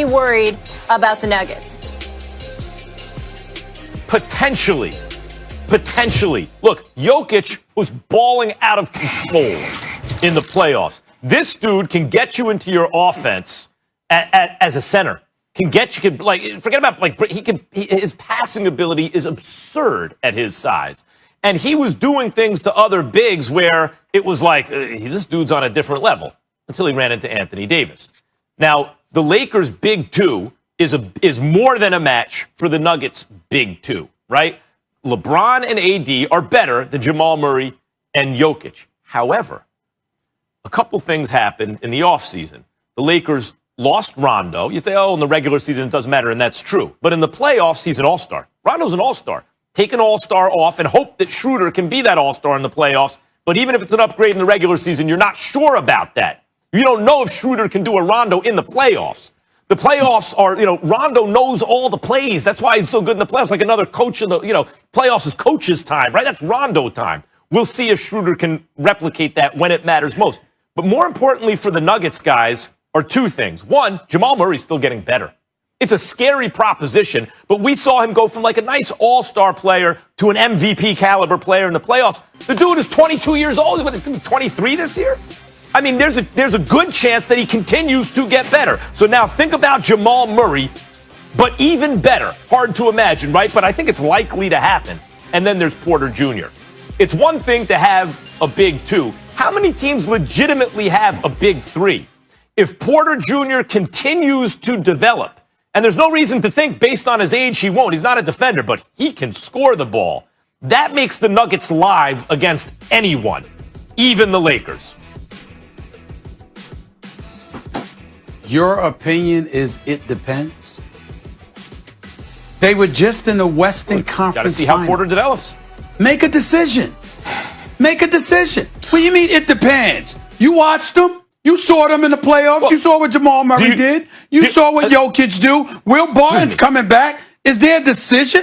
worried about the Nuggets? Potentially. Look, Jokic was balling out of control in the playoffs. This dude can get you into your offense as a center. Forget about his passing ability is absurd at his size. And he was doing things to other bigs where it was like, this dude's on a different level until he ran into Anthony Davis. Now, the Lakers' big two is more than a match for the Nuggets' big two, right? LeBron and AD are better than Jamal Murray and Jokic. However, a couple things happened in the offseason. The Lakers lost Rondo. You say, in the regular season it doesn't matter, and that's true. But in the playoffs, he's an all-star. Rondo's an all-star. Take an all-star off and hope that Schroeder can be that all-star in the playoffs. But even if it's an upgrade in the regular season, you're not sure about that. You don't know if Schroeder can do a Rondo in the playoffs. The playoffs are, Rondo knows all the plays. That's why he's so good in the playoffs. Like another coach in the, playoffs is coach's time, right? That's Rondo time. We'll see if Schroeder can replicate that when it matters most. But more importantly for the Nuggets guys are two things. One, Jamal Murray's still getting better. It's a scary proposition, but we saw him go from like a nice all-star player to an MVP caliber player in the playoffs. The dude is 22 years old. He's going to be 23 this year? I mean, there's a good chance that he continues to get better. So now think about Jamal Murray, but even better. Hard to imagine, right? But I think it's likely to happen. And then there's Porter Jr. It's one thing to have a big two. How many teams legitimately have a big three? If Porter Jr. continues to develop, and there's no reason to think based on his age he won't. He's not a defender, but he can score the ball. That makes the Nuggets live against anyone, even the Lakers. Your opinion is it depends? They were just in the Western Conference Got to see Finals. how Porter develops. Make a decision. What do you mean it depends? You watched them. You saw them in the playoffs. Well, you saw what Jamal Murray did. You saw what Jokic do. Will Barton's coming back. Is there a decision?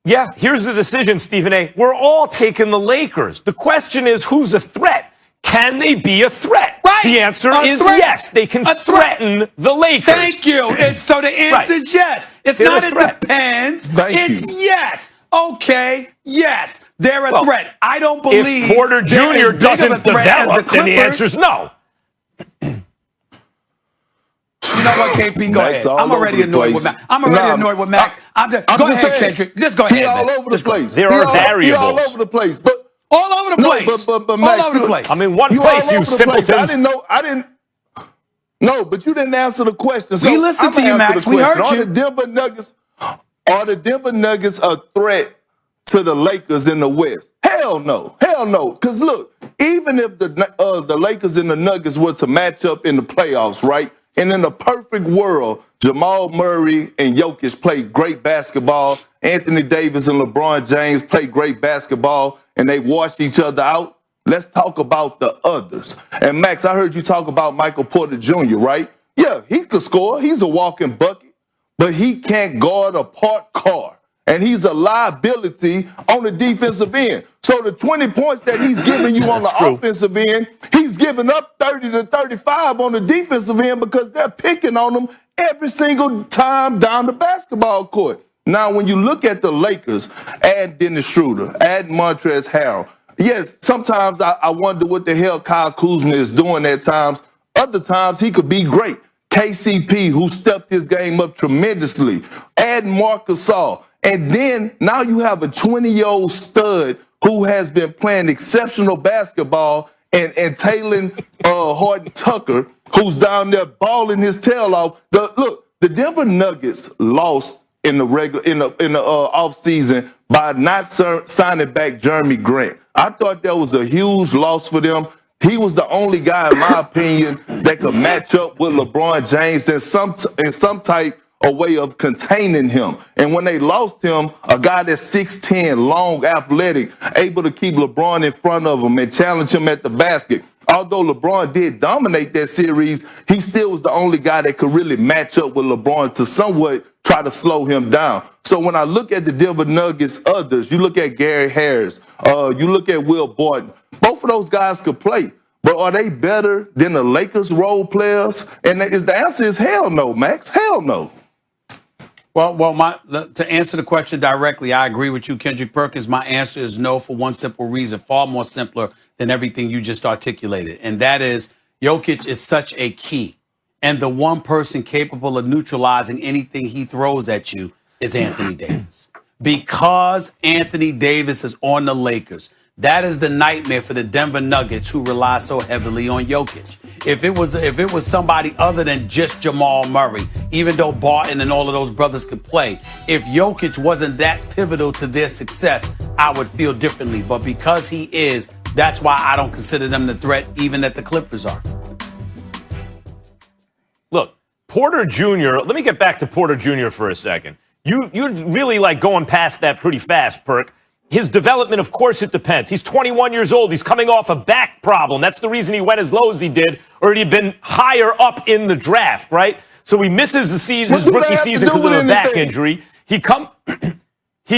Yeah, here's the decision, Stephen A. We're all taking the Lakers. The question is, who's a threat? Can they be a threat? Right. The answer is yes. They can threaten the Lakers. Thank you. So the answer is yes. It's not it depends. It's yes. Okay, yes. They're a threat. I don't believe if Porter Jr. doesn't develop, then the answer is no. You know what, KP? Go ahead. I'm already annoyed with Max. Go ahead, Kendrick. Just go ahead. He all over the place. There are variables. He all over the place. But all over the place. But Max, all over the place. I mean, one place, you simpletons. I didn't. No, but you didn't answer the question. So we listened to you, Max. We heard you. Are the Denver Nuggets a threat to the Lakers in the West? Hell no. Because look, even if the Lakers and the Nuggets were to match up in the playoffs, right? And in the perfect world, Jamal Murray and Jokic play great basketball. Anthony Davis and LeBron James play great basketball, and they wash each other out. Let's talk about the others. And Max, I heard you talk about Michael Porter Jr., right? Yeah, he could score. He's a walking bucket, but he can't guard a parked car. And he's a liability on the defensive end. So the 20 points that he's giving you on the offensive end, he's giving up 30 to 35 on the defensive end because they're picking on him every single time down the basketball court. Now, when you look at the Lakers, add Dennis Schroeder, add Montrezl Harrell. Yes, sometimes I wonder what the hell Kyle Kuzma is doing at times. Other times he could be great. KCP, who stepped his game up tremendously. Add Marc Gasol. And then now you have a 20-year-old stud who has been playing exceptional basketball, and Talen Horton-Tucker, who's down there balling his tail off. Look, the Denver Nuggets lost in the offseason by not signing back Jeremy Grant. I thought that was a huge loss for them. He was the only guy, in my opinion, that could match up with LeBron James in some type of way of containing him. And when they lost him, a guy that's 6'10", long, athletic, able to keep LeBron in front of him and challenge him at the basket. Although LeBron did dominate that series, he still was the only guy that could really match up with LeBron to somewhat try to slow him down. So when I look at the Denver Nuggets, others, you look at Gary Harris, you look at Will Barton, both of those guys could play. But are they better than the Lakers role players? And the answer is hell no, Max. Hell no. Well, to answer the question directly, I agree with you, Kendrick Perkins. My answer is no for one simple reason, far more simpler than everything you just articulated. And that is Jokic is such a key. And the one person capable of neutralizing anything he throws at you is Anthony Davis. Because Anthony Davis is on the Lakers, that is the nightmare for the Denver Nuggets, who rely so heavily on Jokic. If it was somebody other than just Jamal Murray, even though Barton and all of those brothers could play, if Jokic wasn't that pivotal to their success, I would feel differently. But because he is, that's why I don't consider them the threat, even that the Clippers are. Look, Porter Jr., let me get back to Porter Jr. for a second. You're really like going past that pretty fast, Perk. His development, of course, it depends. He's 21 years old. He's coming off a back problem. That's the reason he went as low as he did, or he'd been higher up in the draft, right? So he misses the season, his rookie season because of a back injury. He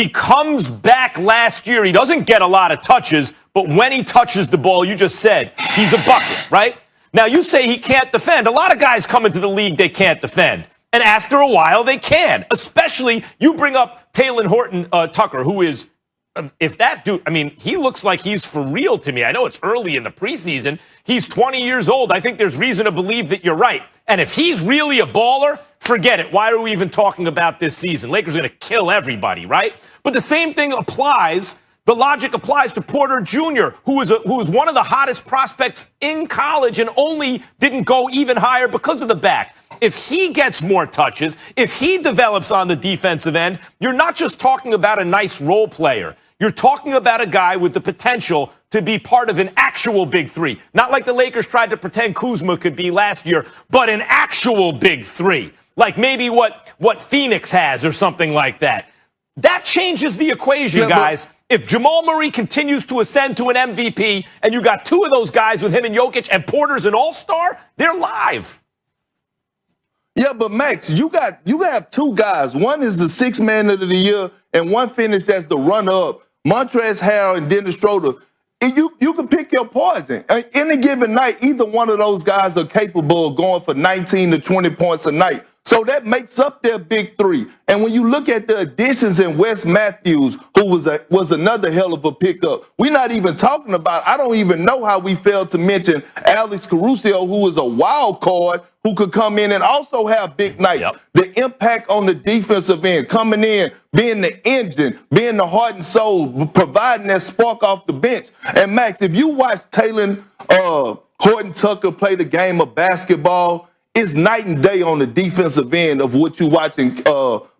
comes back last year. He doesn't get a lot of touches, but when he touches the ball, you just said, he's a bucket, right? Now, you say he can't defend. A lot of guys come into the league, they can't defend. And after a while, they can. Especially, you bring up Talen Horton-Tucker, who is, if that dude, I mean, he looks like he's for real to me. I know it's early in the preseason. He's 20 years old. I think there's reason to believe that you're right. And if he's really a baller, forget it. Why are we even talking about this season? Lakers are going to kill everybody, right? But the same thing applies. The logic applies to Porter Jr., who is one of the hottest prospects in college and only didn't go even higher because of the back. If he gets more touches, if he develops on the defensive end, you're not just talking about a nice role player. You're talking about a guy with the potential to be part of an actual big three. Not like the Lakers tried to pretend Kuzma could be last year, but an actual big three. Like maybe what Phoenix has or something like that. That changes the equation, guys. If Jamal Murray continues to ascend to an MVP and you got two of those guys with him and Jokic and Porter's an all-star, they're live. Yeah, but Max, you have two guys. One is the sixth man of the year, and one finished as the runner-up. Montrezl Harrell and Dennis Schroeder. You can pick your poison. Any given night, either one of those guys are capable of going for 19 to 20 points a night. So that makes up their big three. And when you look at the additions in Wes Matthews, who was another hell of a pickup, we're not even talking about, I don't even know how we failed to mention Alex Caruso, who was a wild card, who could come in and also have big nights. Yep. The impact on the defensive end, coming in, being the engine, being the heart and soul, providing that spark off the bench. And Max, if you watch Talen Horton-Tucker play the game of basketball, it's night and day on the defensive end of what you're watching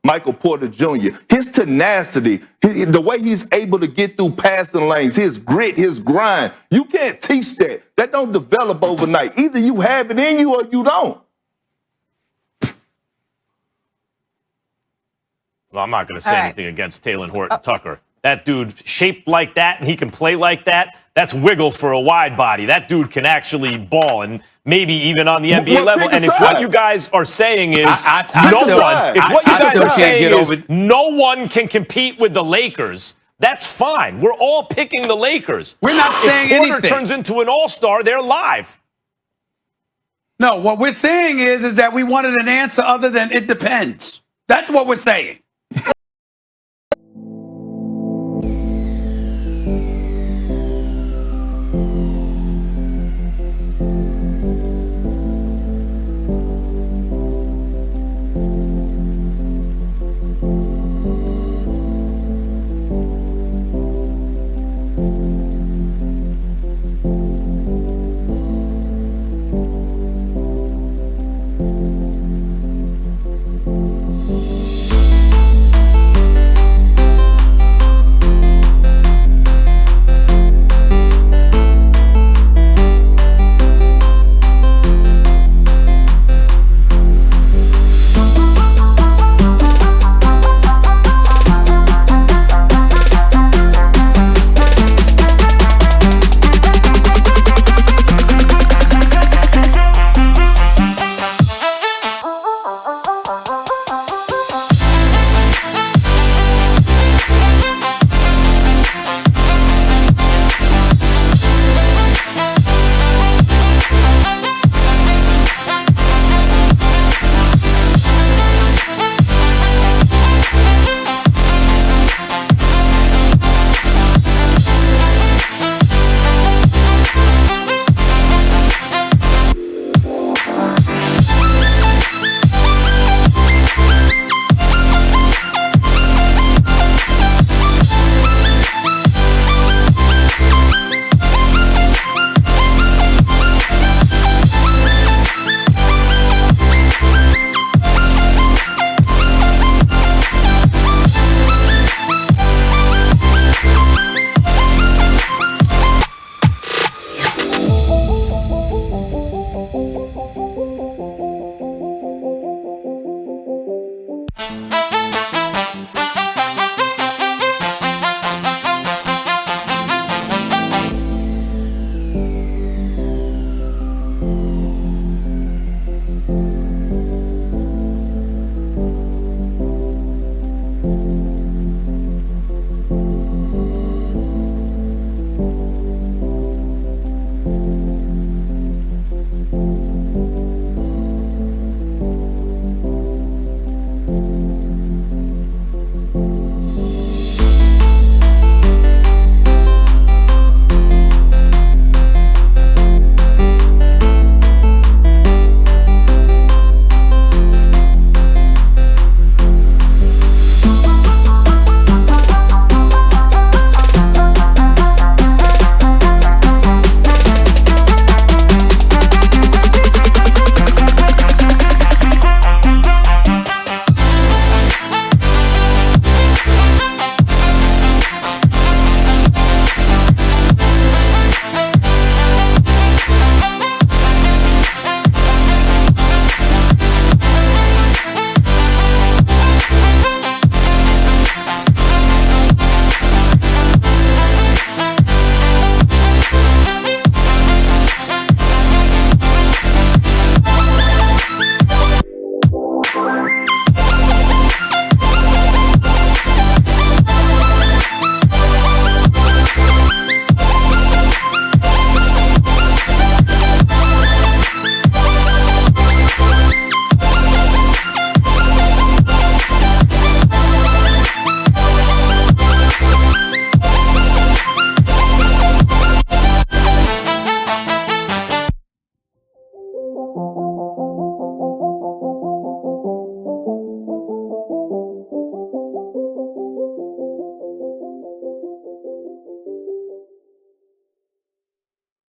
Michael Porter Jr. His tenacity, the way he's able to get through passing lanes, his grit, his grind. You can't teach that. That don't develop overnight. Either you have it in you or you don't. Well, I'm not going to say anything against Talen Horton-Tucker. That dude shaped like that and he can play like that. That's wiggle for a wide body. That dude can actually ball and maybe even on the NBA level. And if what you guys are saying is no one can compete with the Lakers, that's fine. We're all picking the Lakers. We're not saying anything. If Porter turns into an all-star, they're live. No, what we're saying is that we wanted an answer other than it depends. That's what we're saying.